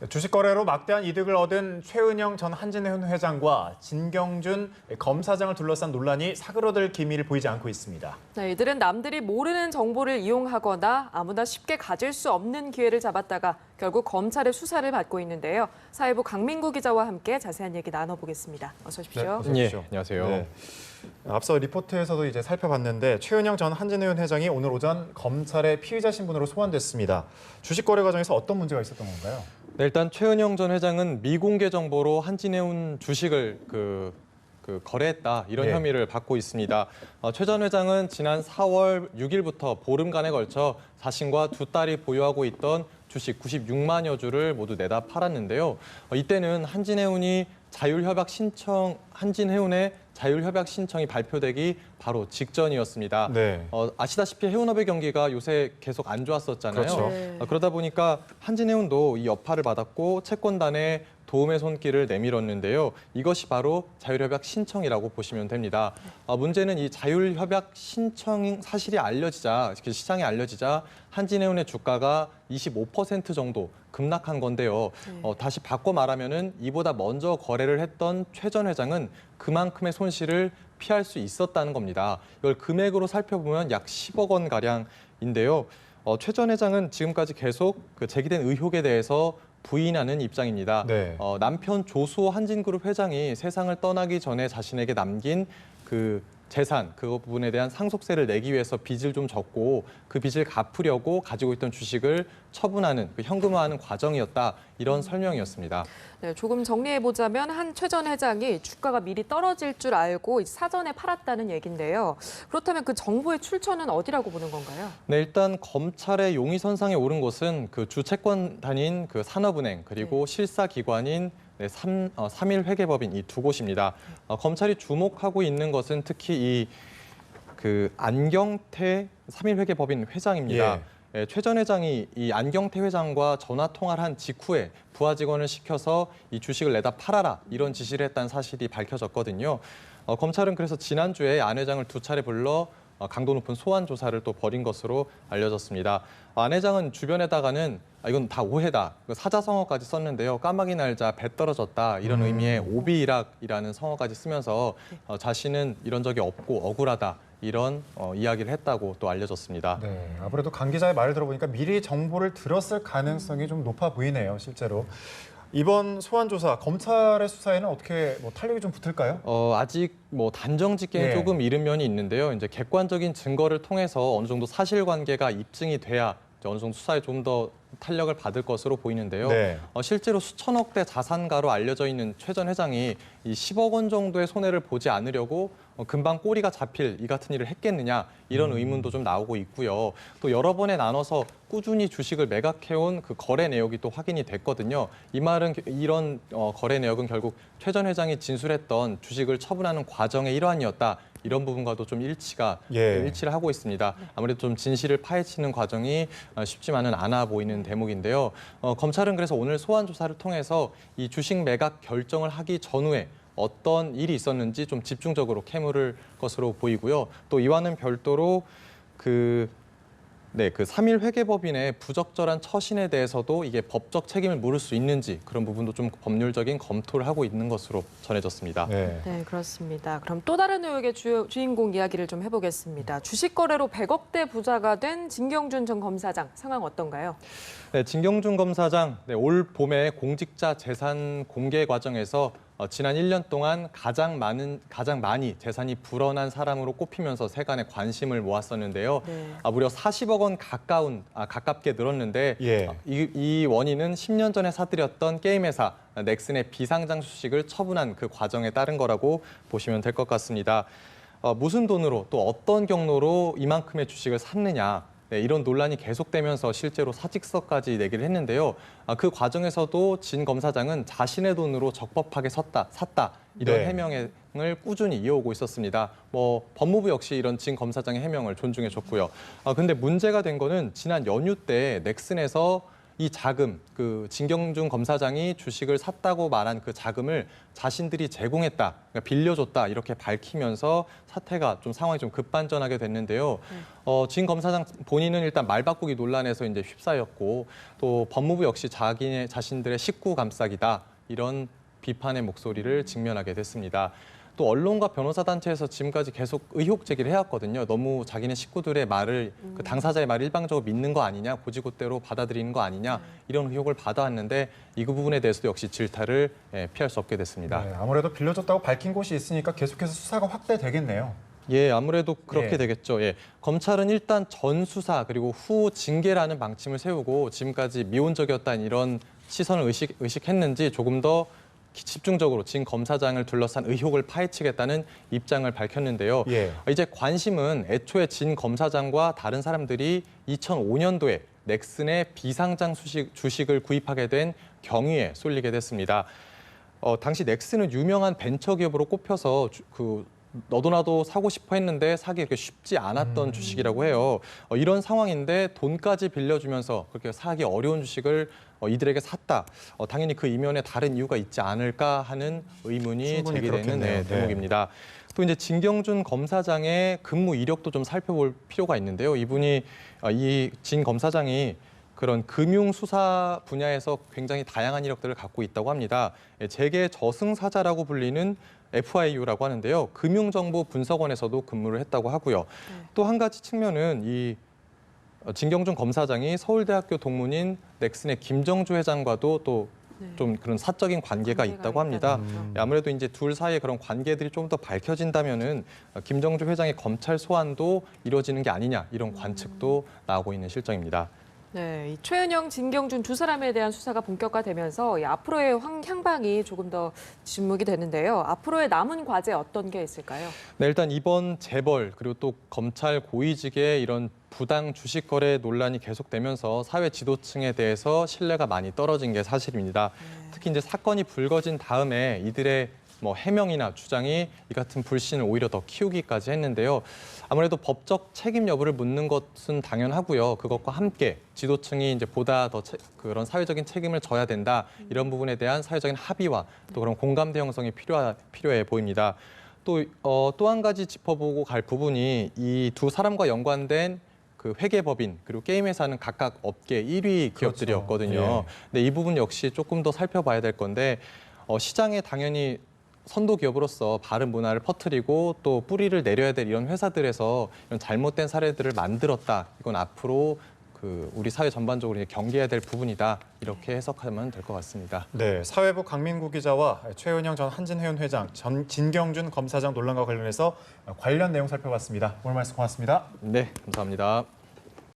주식 거래로 막대한 이득을 얻은 최은영 전 한진해운 회장과 진경준 검사장을 둘러싼 논란이 사그러들 기미를 보이지 않고 있습니다. 네, 이들은 남들이 모르는 정보를 이용하거나 아무나 쉽게 가질 수 없는 기회를 잡았다가 결국 검찰의 수사를 받고 있는데요. 사회부 강민구 기자와 함께 자세한 얘기 나눠보겠습니다. 어서 오십시오. 네, 어서 오십시오. 예, 안녕하세요. 네. 앞서 리포트에서도 이제 살펴봤는데 최은영 전 한진해운 회장이 오늘 오전 검찰의 피의자 신분으로 소환됐습니다. 주식 거래 과정에서 어떤 문제가 있었던 건가요? 네, 일단 최은영 전 회장은 미공개 정보로 한진해운 주식을 거래했다 이런 예. 혐의를 받고 있습니다. 최 전 회장은 지난 4월 6일부터 보름간에 걸쳐 자신과 두 딸이 보유하고 있던 주식 96만여 주를 모두 내다 팔았는데요. 이때는 한진해운의 자율협약 신청이 발표되기 바로 직전이었습니다. 네. 아시다시피 해운업의 경기가 요새 계속 안 좋았었잖아요. 그렇죠. 네. 그러다 보니까 한진해운도 이 여파를 받았고 채권단에 도움의 손길을 내밀었는데요. 이것이 바로 자율협약 신청이라고 보시면 됩니다. 문제는 이 자율협약 신청 사실이 알려지자, 시장에 알려지자 한진해운의 주가가 25% 정도 급락한 건데요. 다시 바꿔 말하면은 이보다 먼저 거래를 했던 최 전 회장은 그만큼의 손실을 피할 수 있었다는 겁니다. 이걸 금액으로 살펴보면 약 10억 원 가량인데요. 최 전 회장은 지금까지 계속 제기된 의혹에 대해서 부인하는 입장입니다. 네. 남편 조수호 한진그룹 회장이 세상을 떠나기 전에 자신에게 남긴 그 재산, 그 부분에 대한 상속세를 내기 위해서 빚을 좀 졌고 그 빚을 갚으려고 가지고 있던 주식을 처분하는, 현금화하는 과정이었다. 이런 설명이었습니다. 네, 조금 정리해보자면 한 최 전 회장이 주가가 미리 떨어질 줄 알고 사전에 팔았다는 얘기인데요. 그렇다면 그 정보의 출처는 어디라고 보는 건가요? 네, 일단 검찰의 용의선상에 오른 곳은 그 주채권단인 그 산업은행 그리고 실사기관인 삼일회계법인 이 두 곳입니다. 검찰이 주목하고 있는 것은 특히 그 안경태 삼일회계법인 회장입니다. 최 전 회장이 이 안경태 회장과 전화 통화를 한 직후에 부하 직원을 시켜서 이 주식을 내다 팔아라 이런 지시를 했다는 사실이 밝혀졌거든요. 검찰은 그래서 지난주에 안 회장을 두 차례 불러 강도 높은 소환 조사를 또 벌인 것으로 알려졌습니다. 안 회장은 주변에다가는 이건 다 오해다, 사자성어까지 썼는데요. 까마귀 날자 배 떨어졌다 이런 의미의 오비락이라는 성어까지 쓰면서 자신은 이런 적이 없고 억울하다 이런 이야기를 했다고 또 알려졌습니다. 네, 아무래도 강 기자의 말을 들어보니까 미리 정보를 들었을 가능성이 좀 높아 보이네요, 실제로. 이번 소환 조사, 검찰의 수사에는 어떻게 탄력이 좀 붙을까요? 아직 단정 짓기엔 예. 조금 이른 면이 있는데요. 이제 객관적인 증거를 통해서 어느 정도 사실관계가 입증이 돼야 이제 어느 정도 수사에 좀 더 탄력을 받을 것으로 보이는데요. 네. 실제로 수천억대 자산가로 알려져 있는 최 전 회장이 이 10억 원 정도의 손해를 보지 않으려고 금방 꼬리가 잡힐 이 같은 일을 했겠느냐 이런 의문도 좀 나오고 있고요. 또 여러 번에 나눠서 꾸준히 주식을 매각해온 그 거래 내역이 또 확인이 됐거든요. 이 말은 이런 거래 내역은 결국 최 전 회장이 진술했던 주식을 처분하는 과정의 일환이었다. 이런 부분과도 좀 일치를 하고 있습니다. 아무래도 좀 진실을 파헤치는 과정이 쉽지만은 않아 보이는 대목인데요. 검찰은 그래서 오늘 소환 조사를 통해서 이 주식 매각 결정을 하기 전후에 어떤 일이 있었는지 좀 집중적으로 캐물을 것으로 보이고요. 또 이와는 별도로 그 삼일회계법인의 부적절한 처신에 대해서도 이게 법적 책임을 물을 수 있는지 그런 부분도 좀 법률적인 검토를 하고 있는 것으로 전해졌습니다. 네, 그렇습니다. 그럼 또 다른 의혹의 주인공 이야기를 좀 해보겠습니다. 주식 거래로 100억대 부자가 된 진경준 전 검사장, 상황 어떤가요? 네, 진경준 검사장 올 봄에 공직자 재산 공개 과정에서 지난 1년 동안 가장 많이 재산이 불어난 사람으로 꼽히면서 세간의 관심을 모았었는데요. 네. 무려 40억 원 가깝게 늘었는데 예. 이 원인은 10년 전에 사들였던 게임 회사 넥슨의 비상장 주식을 처분한 그 과정에 따른 거라고 보시면 될 것 같습니다. 무슨 돈으로 또 어떤 경로로 이만큼의 주식을 샀느냐. 네, 이런 논란이 계속되면서 실제로 사직서까지 내기를 했는데요. 그 과정에서도 진 검사장은 자신의 돈으로 적법하게 샀다 이런 네. 해명을 꾸준히 이어오고 있었습니다. 법무부 역시 이런 진 검사장의 해명을 존중해줬고요. 근데 문제가 된 거는 지난 연휴 때 넥슨에서 이 자금, 그 진경준 검사장이 주식을 샀다고 말한 그 자금을 자신들이 제공했다, 그러니까 빌려줬다 이렇게 밝히면서 사태가 좀 상황이 좀 급반전하게 됐는데요. 진 검사장 본인은 일단 말 바꾸기 논란에서 이제 휩싸였고 또 법무부 역시 자신들의 식구 감싸기다 이런 비판의 목소리를 직면하게 됐습니다. 또 언론과 변호사 단체에서 지금까지 계속 의혹 제기를 해왔거든요. 너무 자기네 식구들의 말을 그 당사자의 말을 일방적으로 믿는 거 아니냐, 고지고대로 받아들이는 거 아니냐 이런 의혹을 받아왔는데 이 부분에 대해서도 역시 질타를 피할 수 없게 됐습니다. 네, 아무래도 빌려줬다고 밝힌 곳이 있으니까 계속해서 수사가 확대되겠네요. 예, 아무래도 그렇게 예. 되겠죠. 예. 검찰은 일단 전 수사 그리고 후 징계라는 방침을 세우고 지금까지 미온적이었다는 이런 시선을 의식했는지 조금 더 집중적으로 진 검사장을 둘러싼 의혹을 파헤치겠다는 입장을 밝혔는데요. 예. 이제 관심은 애초에 진 검사장과 다른 사람들이 2005년도에 넥슨의 비상장 주식을 구입하게 된 경위에 쏠리게 됐습니다. 당시 넥슨은 유명한 벤처 기업으로 꼽혀서 너도 나도 사고 싶어 했는데 사기 이렇게 쉽지 않았던 주식이라고 해요. 이런 상황인데 돈까지 빌려주면서 그렇게 사기 어려운 주식을 이들에게 샀다. 당연히 그 이면에 다른 이유가 있지 않을까 하는 의문이 충분히 제기되는 그렇겠네요. 대목입니다. 또 이제 진경준 검사장의 근무 이력도 좀 살펴볼 필요가 있는데요. 이분이 이 진 검사장이 그런 금융 수사 분야에서 굉장히 다양한 이력들을 갖고 있다고 합니다. 재계 저승사자라고 불리는 FIU라고 하는데요. 금융정보 분석원에서도 근무를 했다고 하고요. 또 한 가지 측면은 이 진경준 검사장이 서울대학교 동문인 넥슨의 김정주 회장과도 또 좀 그런 사적인 관계가 있다고 합니다. 아무래도 이제 둘 사이의 그런 관계들이 좀 더 밝혀진다면은 김정주 회장의 검찰 소환도 이루어지는 게 아니냐 이런 관측도 나오고 있는 실정입니다. 네, 이 최은영, 진경준 두 사람에 대한 수사가 본격화되면서 이 앞으로의 향방이 조금 더 주목이 되는데요. 앞으로의 남은 과제 어떤 게 있을까요? 네, 일단 이번 재벌 그리고 또 검찰 고위직의 이런 부당 주식 거래 논란이 계속되면서 사회 지도층에 대해서 신뢰가 많이 떨어진 게 사실입니다. 특히 이제 사건이 불거진 다음에 이들의 해명이나 주장이 이 같은 불신을 오히려 더 키우기까지 했는데요. 아무래도 법적 책임 여부를 묻는 것은 당연하고요. 그것과 함께 지도층이 이제 보다 더 그런 사회적인 책임을 져야 된다. 이런 부분에 대한 사회적인 합의와 또 그런 공감대 형성이 필요해 보입니다. 또 한 가지 짚어보고 갈 부분이 이 두 사람과 연관된 그 회계법인 그리고 게임 회사는 각각 업계 1위 기업들이었거든요. 그렇죠. 근데 이 부분 역시 조금 더 살펴봐야 될 건데 시장에 당연히 선도 기업으로서 바른 문화를 퍼뜨리고 또 뿌리를 내려야 될 이런 회사들에서 이런 잘못된 사례들을 만들었다. 이건 앞으로 우리 사회 전반적으로 이제 경계해야 될 부분이다. 이렇게 해석하면 될 것 같습니다. 네, 사회부 강민구 기자와 최은영 전 한진해운 회장, 진경준 검사장 논란과 관련해서 관련 내용 살펴봤습니다. 오늘 말씀 고맙습니다. 네, 감사합니다.